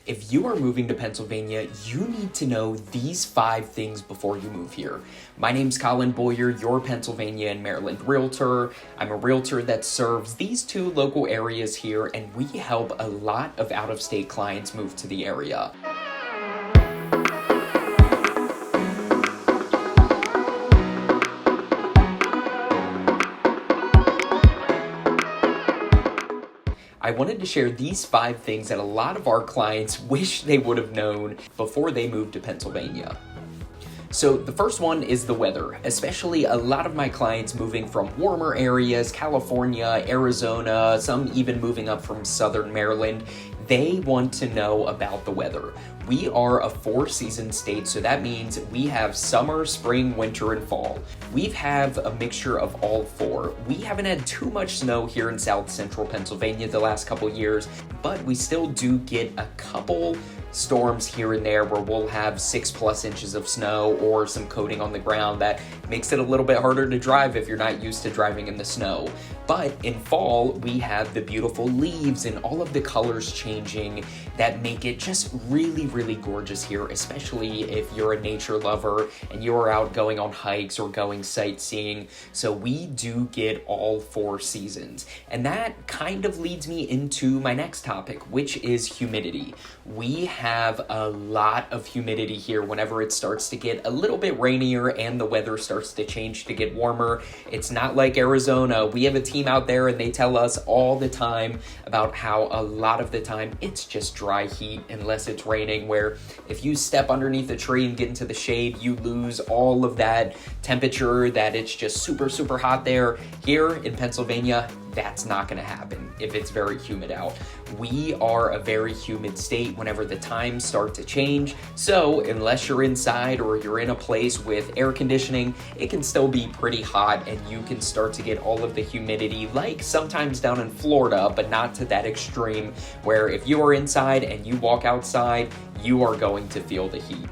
If you are moving to Pennsylvania, you need to know these 5 things before you move here. My name's Colin Boyer, your Pennsylvania and Maryland Realtor. I'm a realtor that serves these 2 local areas here, and we help a lot of out-of-state clients move to the area. I wanted to share these 5 things that a lot of our clients wish they would have known before they moved to Pennsylvania. So the first one is the weather, especially a lot of my clients moving from warmer areas, California, Arizona, some even moving up from southern Maryland. They want to know about the weather. We are a 4-season state, so that means we have summer, spring, winter, and fall. We have a mixture of all 4. We haven't had too much snow here in south central Pennsylvania the last couple years, but we still do get a couple storms here and there where we'll have 6+ inches of snow or some coating on the ground that makes it a little bit harder to drive if you're not used to driving in the snow. But in fall, we have the beautiful leaves and all of the colors changing that make it just really, really gorgeous here, especially if you're a nature lover and you're out going on hikes or going sightseeing. So we do get all 4 seasons. And that kind of leads me into my next topic, which is humidity. We have a lot of humidity here whenever it starts to get a little bit rainier and the weather starts to change to get warmer. It's not like Arizona. We have a team out there and they tell us all the time about how a lot of the time it's just dry heat unless it's raining, where if you step underneath a tree and get into the shade, you lose all of that temperature, that it's just super, super hot there. Here in Pennsylvania, that's not going to happen if it's very humid out. We are a very humid state whenever the times start to change. So unless you're inside or you're in a place with air conditioning, it can still be pretty hot and you can start to get all of the humidity like sometimes down in Florida, but not to that extreme where if you are inside and you walk outside, you are going to feel the heat.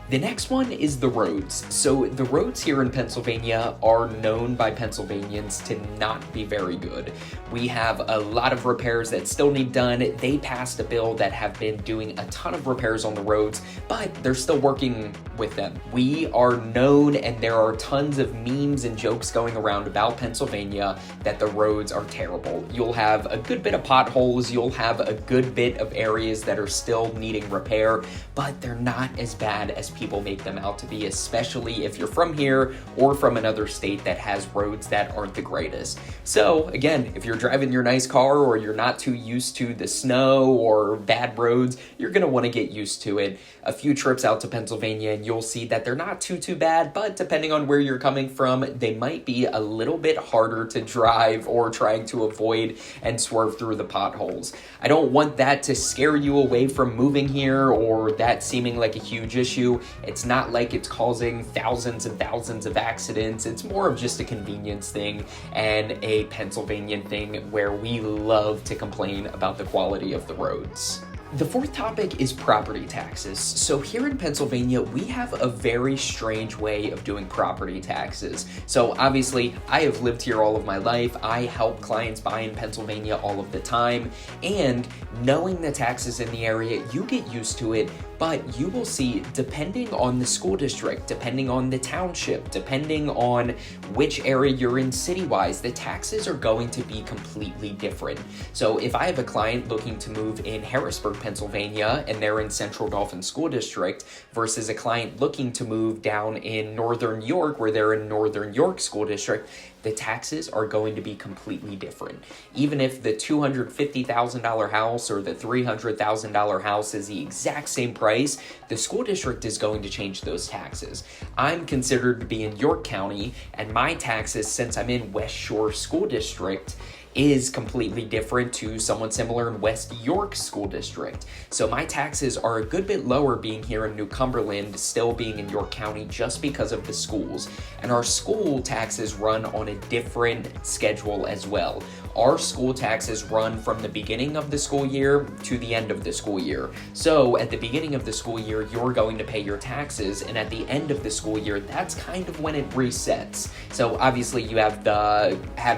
The next one is the roads. So the roads here in Pennsylvania are known by Pennsylvanians to not be very good. We have a lot of repairs that still need done. They passed a bill that have been doing a ton of repairs on the roads, but they're still working with them. We are known, and there are tons of memes and jokes going around about Pennsylvania that the roads are terrible. You'll have a good bit of potholes, you'll have a good bit of areas that are still needing repair, but they're not as bad as people make them out to be, especially if you're from here or from another state that has roads that aren't the greatest. So again, if you're driving your nice car or you're not too used to the snow or bad roads, you're going to want to get used to it. A few trips out to Pennsylvania and you'll see that they're not too bad, but depending on where you're coming from, they might be a little bit harder to drive or trying to avoid and swerve through the potholes. I don't want that to scare you away from moving here or that seeming like a huge issue. It's not like it's causing thousands and thousands of accidents. It's more of just a convenience thing and a Pennsylvanian thing where we love to complain about the quality of the roads. The 4th topic is property taxes. So here in Pennsylvania, we have a very strange way of doing property taxes. So obviously, I have lived here all of my life. I help clients buy in Pennsylvania all of the time. And knowing the taxes in the area, you get used to it. But you will see, depending on the school district, depending on the township, depending on which area you're in city-wise, the taxes are going to be completely different. So if I have a client looking to move in Harrisburg, Pennsylvania, and they're in Central Dauphin School District, versus a client looking to move down in Northern York, where they're in Northern York School District, the taxes are going to be completely different. Even if the $250,000 house or the $300,000 house is the exact same price, the school district is going to change those taxes. I'm considered to be in York County, and my taxes, since I'm in West Shore School District, is completely different to someone similar in West York School District. So my taxes are a good bit lower being here in New Cumberland, still being in York County, just because of the schools. And our school taxes run on a different schedule as well. our school taxes run from the beginning of the school year to the end of the school year. So at the beginning of the school year, you're going to pay your taxes, and at the end of the school year, that's kind of when it resets. So obviously you have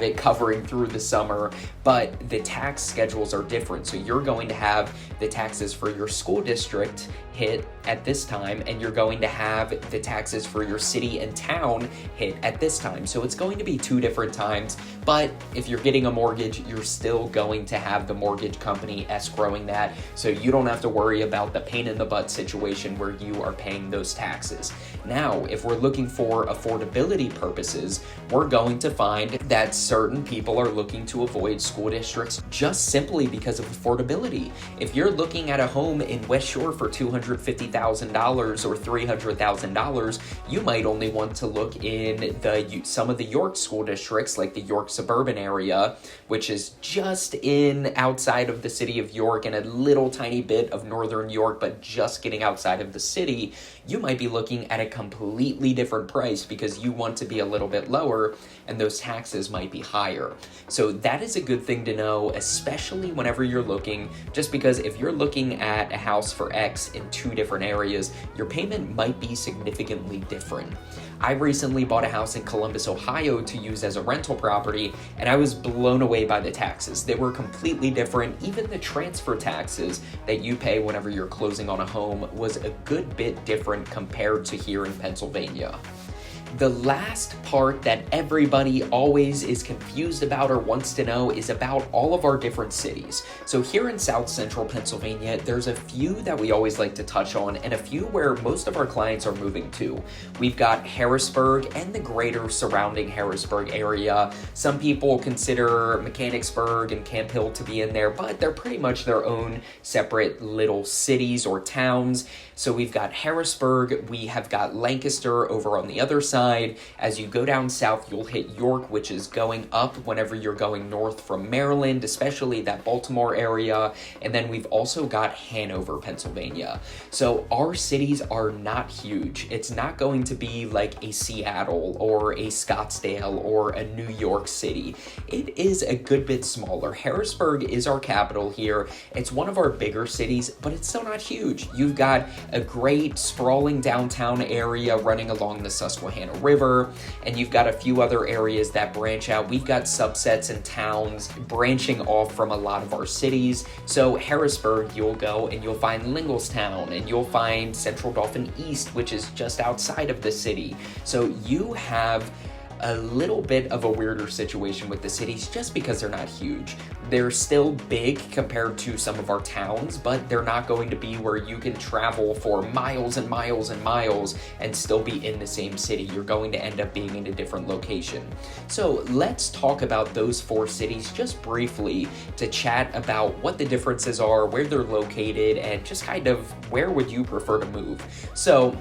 it covering through the summer, but the tax schedules are different. So you're going to have the taxes for your school district hit at this time, and you're going to have the taxes for your city and town hit at this time. So it's going to be two different times, but if you're getting a mortgage, you're still going to have the mortgage company escrowing that, so you don't have to worry about the pain in the butt situation where you are paying those taxes. Now, if we're looking for affordability purposes, we're going to find that certain people are looking to avoid school districts just simply because of affordability. If you're looking at a home in West Shore for $250,000 or $300,000, you might only want to look in some of the York school districts, like the York suburban area, which is just outside of the city of York and a little tiny bit of northern York, but just getting outside of the city. You might be looking at a completely different price because you want to be a little bit lower and those taxes might be higher. So that is a good thing to know, especially whenever you're looking, just because if you're looking at a house for X in two different areas, your payment might be significantly different. I recently bought a house in Columbus, Ohio to use as a rental property, and I was blown away by the taxes. They were completely different. Even the transfer taxes that you pay whenever you're closing on a home was a good bit different compared to here in Pennsylvania. The last part that everybody always is confused about or wants to know is about all of our different cities. So here in South Central Pennsylvania, there's a few that we always like to touch on and a few where most of our clients are moving to. We've got Harrisburg and the greater surrounding Harrisburg area. Some people consider Mechanicsburg and Camp Hill to be in there, but they're pretty much their own separate little cities or towns. So we've got Harrisburg, we have got Lancaster over on the other side. As you go down south, you'll hit York, which is going up whenever you're going north from Maryland, especially that Baltimore area. And then we've also got Hanover, Pennsylvania. So our cities are not huge. It's not going to be like a Seattle or a Scottsdale or a New York City. It is a good bit smaller. Harrisburg is our capital here. It's one of our bigger cities, but it's still not huge. You've got a great sprawling downtown area running along the Susquehanna River, and you've got a few other areas that branch out. We've got subsets and towns branching off from a lot of our cities. So Harrisburg, you'll go and you'll find Linglestown, and you'll find Central Dauphin East, which is just outside of the city. So you have a little bit of a weirder situation with the cities just because they're not huge. They're still big compared to some of our towns, but they're not going to be where you can travel for miles and miles and miles and still be in the same city. You're going to end up being in a different location. So let's talk about those four cities just briefly to chat about what the differences are, where they're located, and just kind of where would you prefer to move. So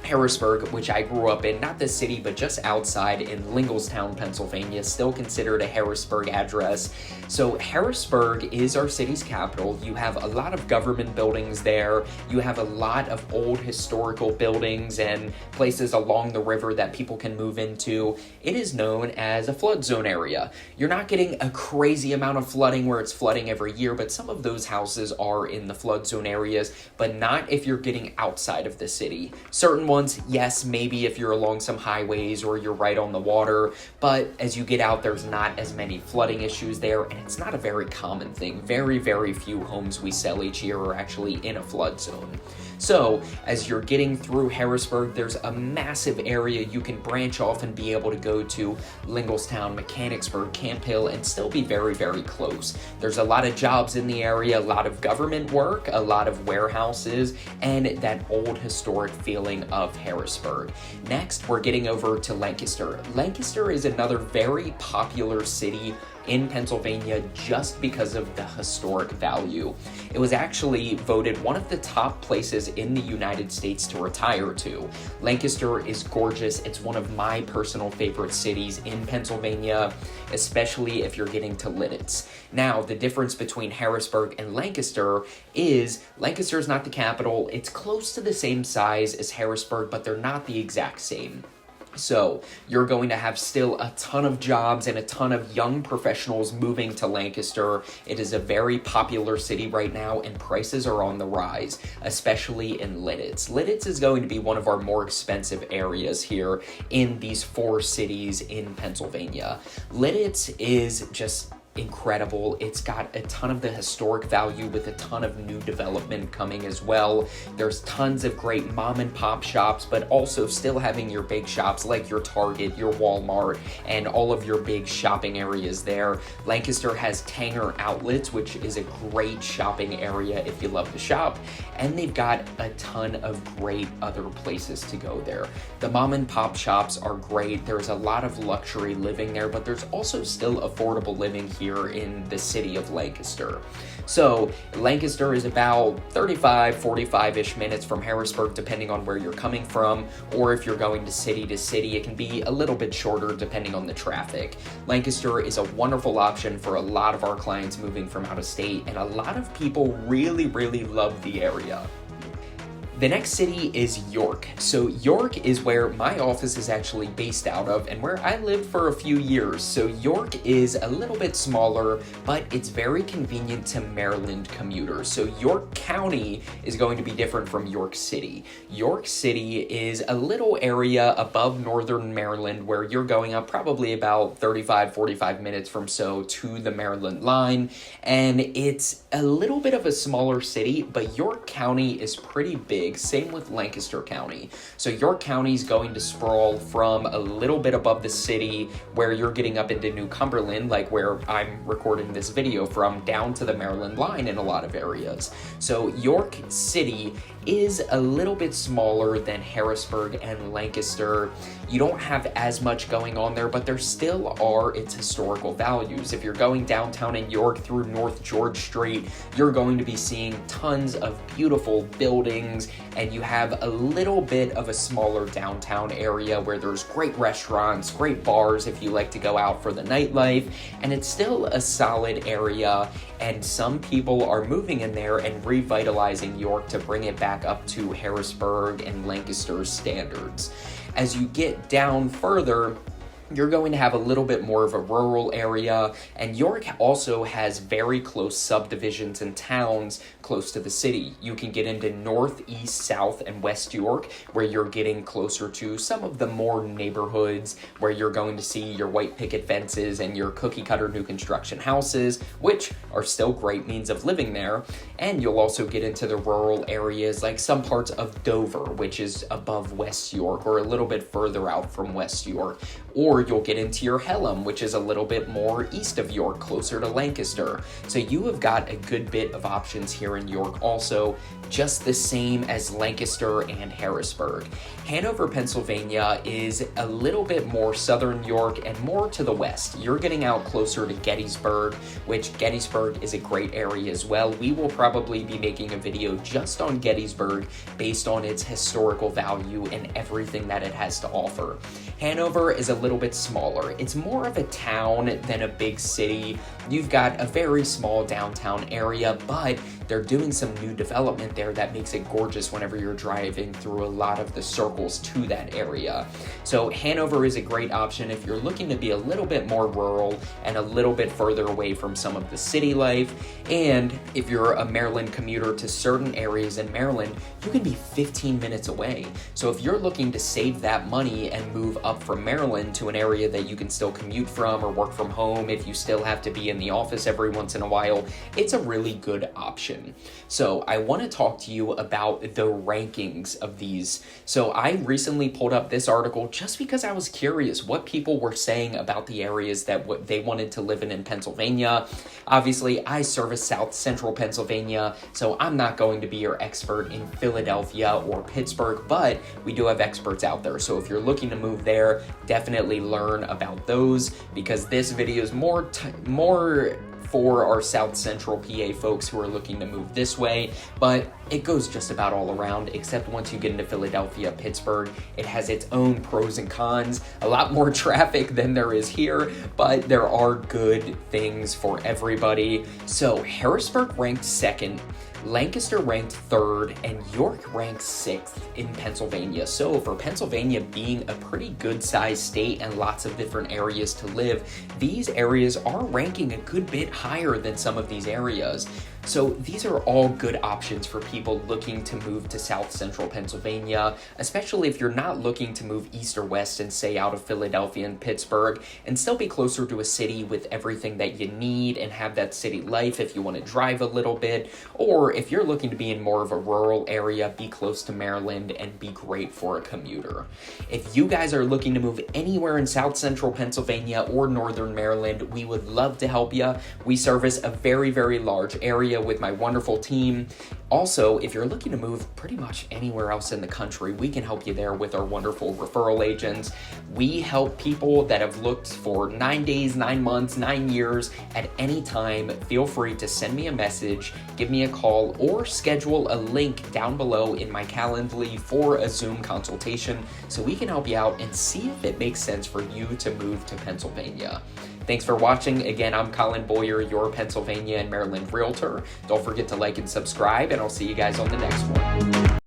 Harrisburg, which I grew up in, not the city, but just outside in Linglestown, Pennsylvania, still considered a Harrisburg address. So Harrisburg is our city's capital. You have a lot of government buildings there. You have a lot of old historical buildings and places along the river that people can move into. It is known as a flood zone area. You're not getting a crazy amount of flooding where it's flooding every year, but some of those houses are in the flood zone areas, but not if you're getting outside of the city. Certain ones, yes, maybe if you're along some highways or you're right on the water, but as you get out, there's not as many flooding issues there, and it's not a very common thing. Very, very few homes we sell each year are actually in a flood zone. So as you're getting through Harrisburg, there's a massive area you can branch off and be able to go to Linglestown, Mechanicsburg, Camp Hill, and still be very, very close. There's a lot of jobs in the area, a lot of government work, a lot of warehouses, and that old historic feeling of Harrisburg. Next, we're getting over to Lancaster. Lancaster is another very popular city in Pennsylvania just because of the historic value. It was actually voted one of the top places in the United States to retire to. Lancaster is gorgeous. It's one of my personal favorite cities in Pennsylvania, especially if you're getting to Lidditz. Now, the difference between Harrisburg and Lancaster is Lancaster is not the capital. It's close to the same size as Harrisburg, but they're not the exact same. So you're going to have still a ton of jobs and a ton of young professionals moving to Lancaster. It is a very popular city right now, and prices are on the rise, especially in Lidditz. Lidditz is going to be one of our more expensive areas here in these 4 cities in Pennsylvania. Lidditz is just incredible. It's got a ton of the historic value with a ton of new development coming as well. There's tons of great mom and pop shops, but also still having your big shops like your Target, your Walmart, and all of your big shopping areas there. Lancaster has Tanger Outlets, which is a great shopping area if you love to shop, and they've got a ton of great other places to go there. The mom and pop shops are great. There's a lot of luxury living there, but there's also still affordable living here in the city of Lancaster. So Lancaster is about 45-ish minutes from Harrisburg, depending on where you're coming from, or if you're going to city, it can be a little bit shorter depending on the traffic. Lancaster is a wonderful option for a lot of our clients moving from out of state, and a lot of people really love the area. The next city is York. So York is where my office is actually based out of and where I lived for a few years. So York is a little bit smaller, but it's very convenient to Maryland commuters. So York County is going to be different from York City. York City is a little area above northern Maryland where you're going up probably about 35-45 minutes from so to the Maryland line. And it's a little bit of a smaller city, but York County is pretty big. Same with Lancaster County. So York County is going to sprawl from a little bit above the city where you're getting up into New Cumberland, like where I'm recording this video from, down to the Maryland line in a lot of areas. So York City is a little bit smaller than Harrisburg and Lancaster. You don't have as much going on there, but there still are its historical values. If you're going downtown in York through North George Street, you're going to be seeing tons of beautiful buildings, and you have a little bit of a smaller downtown area where there's great restaurants, great bars if you like to go out for the nightlife, and it's still a solid area, and some people are moving in there and revitalizing York to bring it back up to Harrisburg and Lancaster's standards. As you get down further, you're going to have a little bit more of a rural area, and York also has very close subdivisions and towns close to the city. You can get into North, East, South, and West York, where you're getting closer to some of the more neighborhoods where you're going to see your white picket fences and your cookie-cutter new construction houses, which are still great means of living there. And you'll also get into the rural areas like some parts of Dover, which is above West York, or a little bit further out from West York. Or you'll get into your Pelham, which is a little bit more east of York, closer to Lancaster. So you have got a good bit of options here in York also, just the same as Lancaster and Harrisburg. Hanover, Pennsylvania is a little bit more southern York and more to the west. You're getting out closer to Gettysburg, which Gettysburg is a great area as well. We will probably be making a video just on Gettysburg based on its historical value and everything that it has to offer. Hanover is a little bit smaller. It's more of a town than a big city. You've got a very small downtown area, but they're doing some new development there that makes it gorgeous whenever you're driving through a lot of the circles to that area. So Hanover is a great option if you're looking to be a little bit more rural and a little bit further away from some of the city life. And if you're a Maryland commuter to certain areas in Maryland, you can be 15 minutes away. So if you're looking to save that money and move up from Maryland to an area that you can still commute from or work from home if you still have to be in the office every once in a while, it's a really good option. So I want to talk to you about the rankings of these. So I recently pulled up this article just because I was curious what people were saying about the areas that they wanted to live in Pennsylvania. Obviously, I service South Central Pennsylvania, so I'm not going to be your expert in Philadelphia or Pittsburgh, but we do have experts out there. So if you're looking to move there, definitely learn about those, because this video is more for our South Central PA folks who are looking to move this way. But it goes just about all around, except once you get into Philadelphia, Pittsburgh, it has its own pros and cons. A lot more traffic than there is here, but there are good things for everybody. So Harrisburg ranked second, Lancaster ranked third, and York ranked sixth in Pennsylvania. So for Pennsylvania being a pretty good sized state and lots of different areas to live, these areas are ranking a good bit higher than some of these areas. So these are all good options for people looking to move to South Central Pennsylvania, especially if you're not looking to move east or west and stay out of Philadelphia and Pittsburgh and still be closer to a city with everything that you need and have that city life if you want to drive a little bit, or if you're looking to be in more of a rural area, be close to Maryland and be great for a commuter. If you guys are looking to move anywhere in South Central Pennsylvania or Northern Maryland, we would love to help you. We service a very, very large area with my wonderful team. Also, if you're looking to move pretty much anywhere else in the country, we can help you there with our wonderful referral agents. We help people that have looked for 9 days, 9 months, 9 years at any time. Feel free to send me a message, give me a call, or schedule a link down below in my Calendly for a Zoom consultation so we can help you out and see if it makes sense for you to move to Pennsylvania. Thanks for watching. Again, I'm Collin Boyer, your Pennsylvania and Maryland Realtor. Don't forget to like and subscribe, and I'll see you guys on the next one.